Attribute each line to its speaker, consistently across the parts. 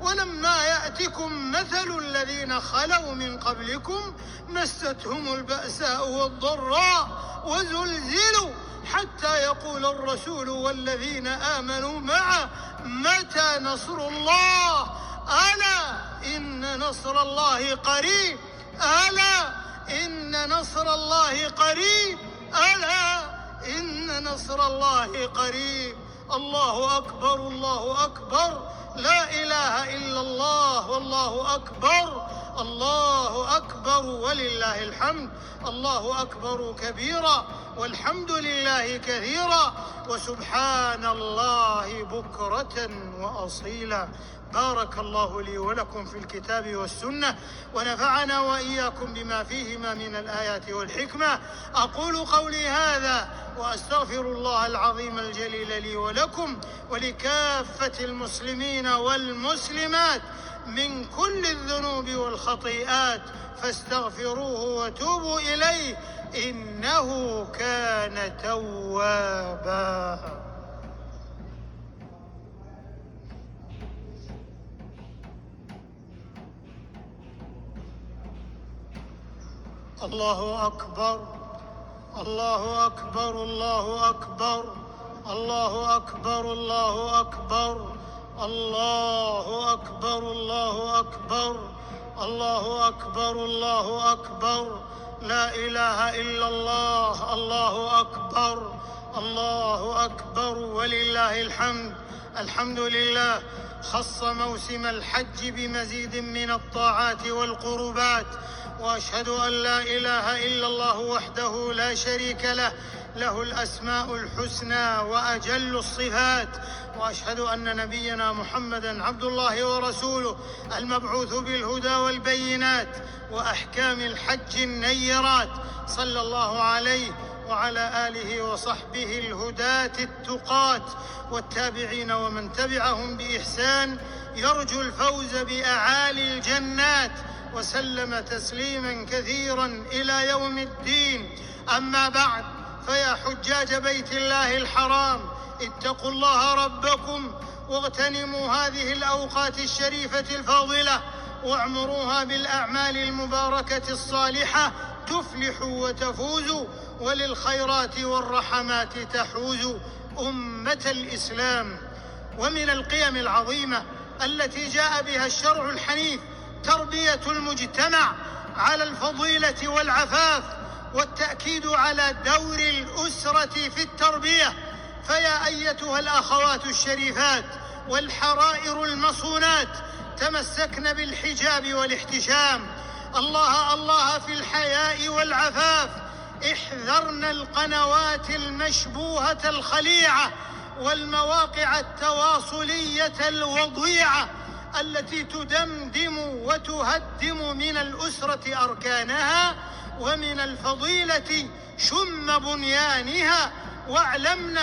Speaker 1: ولما يأتكم مثل الذين خلوا من قبلكم مستهم البأساء والضراء وزلزلوا حتى يقول الرسول والذين آمنوا معه متى نصر الله ألا إن نصر الله قريب ألا إن نصر الله قريب ألا إن نصر الله قريب. الله أكبر الله أكبر لا إله إلا الله والله أكبر الله أكبر ولله الحمد. الله أكبر كبيرا والحمد لله كثيرا وسبحان الله بكرة وأصيلا. بارك الله لي ولكم في الكتاب والسنة ونفعنا وإياكم بما فيهما من الآيات والحكمة. أقول قولي هذا وأستغفر الله العظيم الجليل لي ولكم ولكافة المسلمين والمسلمات من كل الذنوب والخطيئات فاستغفروه وتوبوا إليه إنه كان توابا. الله أكبر الله أكبر الله أكبر الله أكبر الله أكبر الله أكبر الله أكبر الله أكبر الله أكبر لا إله إلا الله. الله أكبر الله أكبر ولله الحمد. الحمد لله خص موسم الحج بمزيد من الطاعات والقربات، وأشهد أن لا إله إلا الله وحده لا شريك له له الأسماء الحسنى وأجل الصفات، وأشهد أن نبينا محمدًا عبد الله ورسوله المبعوث بالهدى والبينات وأحكام الحج النيرات، صلى الله عليه وعلى آله وصحبه الهداة التقاة والتابعين ومن تبعهم بإحسان يرجو الفوز بأعالي الجنات، وسلم تسليما كثيرا إلى يوم الدين. أما بعد، فيا حجاج بيت الله الحرام اتقوا الله ربكم واغتنموا هذه الأوقات الشريفة الفاضلة واعمروها بالأعمال المباركة الصالحة تفلحوا وتفوزوا وللخيرات والرحمات تحوزوا. أمة الإسلام، ومن القيم العظيمة التي جاء بها الشرع الحنيف تربية المجتمع على الفضيلة والعفاف والتأكيد على دور الأسرة في التربية. فيا أيتها الأخوات الشريفات والحرائر المصونات، تمسكن بالحجاب والاحتشام، الله الله في الحياء والعفاف، احذرن القنوات المشبوهة الخليعة والمواقع التواصلية الوضيعة التي تدمدم وتهدم من الأسرة أركانها ومن الفضيلة شم بنيانها. واعلمن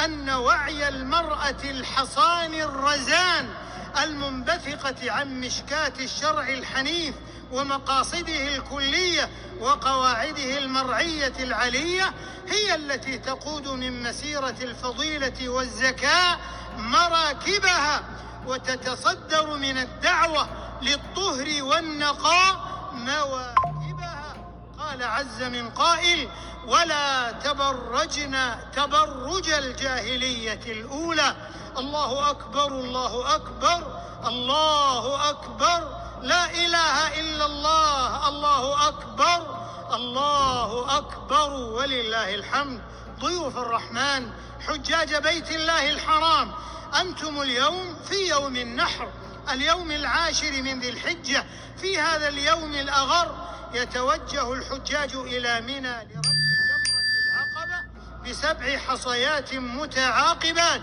Speaker 1: أن وعي المرأة الحصان الرزان المنبثقة عن مشكاة الشرع الحنيف ومقاصده الكلية وقواعده المرعية العلية هي التي تقود من مسيرة الفضيلة والزكاة مراكبها، وتتصدر من الدعوة للطهر والنقاء مواكبها. قال عز من قائل: ولا تبرجن تبرج الجاهلية الأولى. الله أكبر الله أكبر الله أكبر لا إله إلا الله. الله أكبر الله أكبر ولله الحمد. ضيوف الرحمن حجاج بيت الله الحرام، أنتم اليوم في يوم النحر، اليوم العاشر من ذي الحجة. في هذا اليوم الأغر يتوجه الحجاج إلى منى لرمي جمرة العقبة ب7 حصيات متعاقبات.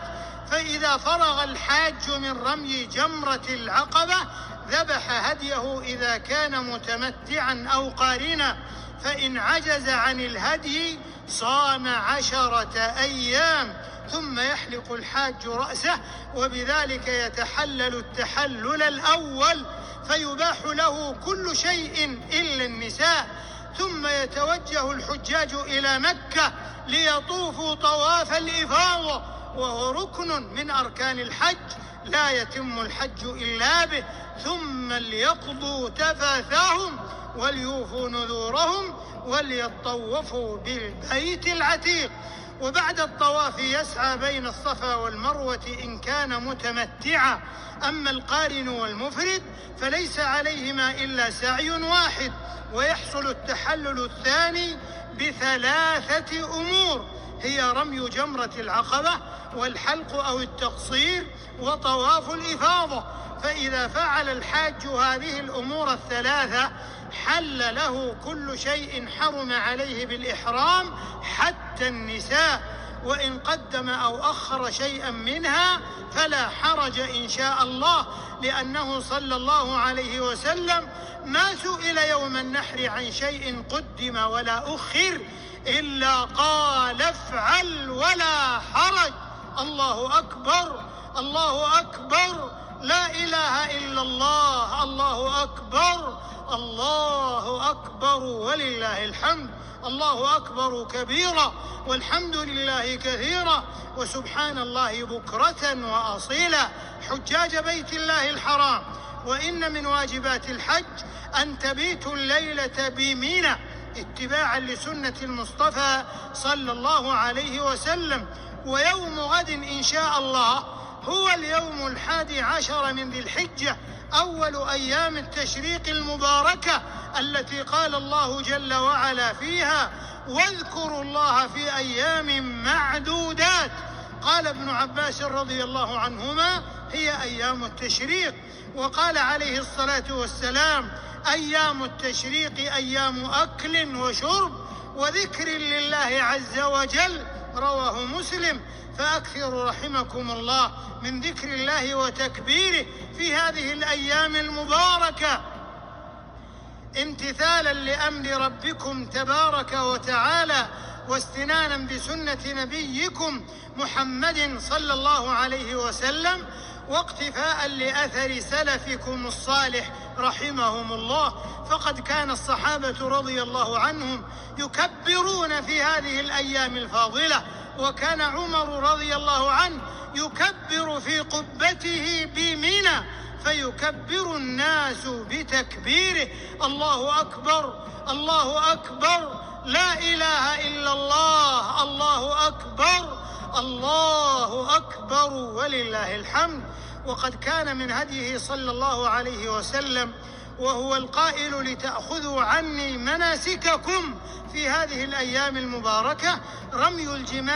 Speaker 1: فإذا فرغ الحاج من رمي جمرة العقبة ذبح هديه إذا كان متمتعا أو قارنا، فإن عجز عن الهدي صام 10 أيام، ثم يحلق الحاج رأسه وبذلك يتحلل التحلل الأول فيباح له كل شيء إلا النساء. ثم يتوجه الحجاج إلى مكة ليطوفوا طواف الإفاضة، وهو ركن من أركان الحج لا يتم الحج إلا به، ثم ليقضوا تفاثهم وليوفوا نذورهم وليطوفوا بالبيت العتيق. وبعد الطواف يسعى بين الصفا والمروة إن كان متمتعا. أما القارن والمفرد فليس عليهما إلا سعي واحد، ويحصل التحلل الثاني ب3 أمور، هي رمي جمرة العقبة والحلق أو التقصير وطواف الإفاضة. فإذا فعل الحاج هذه الأمور ال3 حل له كل شيء حرم عليه بالإحرام حتى النساء، وإن قدم أو أخر شيئا منها فلا حرج إن شاء الله، لأنه صلى الله عليه وسلم ما سئل يوم النحر عن شيء قدم ولا أخر إلا قال افعل ولا حرج. الله أكبر، الله أكبر، لا إله إلا الله، الله أكبر، الله أكبر ولله الحمد. الله أكبر كبيرا والحمد لله كثيرا وسبحان الله بكرة وأصيلا. حجاج بيت الله الحرام، وإن من واجبات الحج أن تبيتوا الليلة بمنى اتباعا لسنة المصطفى صلى الله عليه وسلم. ويوم غد إن شاء الله هو اليوم 11 من ذي الحجة، أول أيام التشريق المباركة التي قال الله جل وعلا فيها واذكروا الله في أيام معدودات. قال ابن عباس رضي الله عنهما هي أيام التشريق، وقال عليه الصلاة والسلام أيام التشريق أيام أكل وشرب وذكر لله عز وجل، رواه مسلم. فأكثروا رحمكم الله من ذكر الله وتكبيره في هذه الأيام المباركة، امتثالا لأمر ربكم تبارك وتعالى، واستنانا بسنة نبيكم محمد صلى الله عليه وسلم، واقتفاء لأثر سلفكم الصالح رحمهم الله. فقد كان الصحابة رضي الله عنهم يكبرون في هذه الأيام الفاضلة، وكان عمر رضي الله عنه يكبر في قبته بمنى، فيكبر الناس بتكبيره. الله أكبر، الله أكبر، لا إله إلا الله، الله أكبر، الله أكبر ولله الحمد. وقد كان من هديه صلى الله عليه وسلم وهو القائل لتأخذوا عني مناسككم في هذه الأيام المباركة رمي الجمار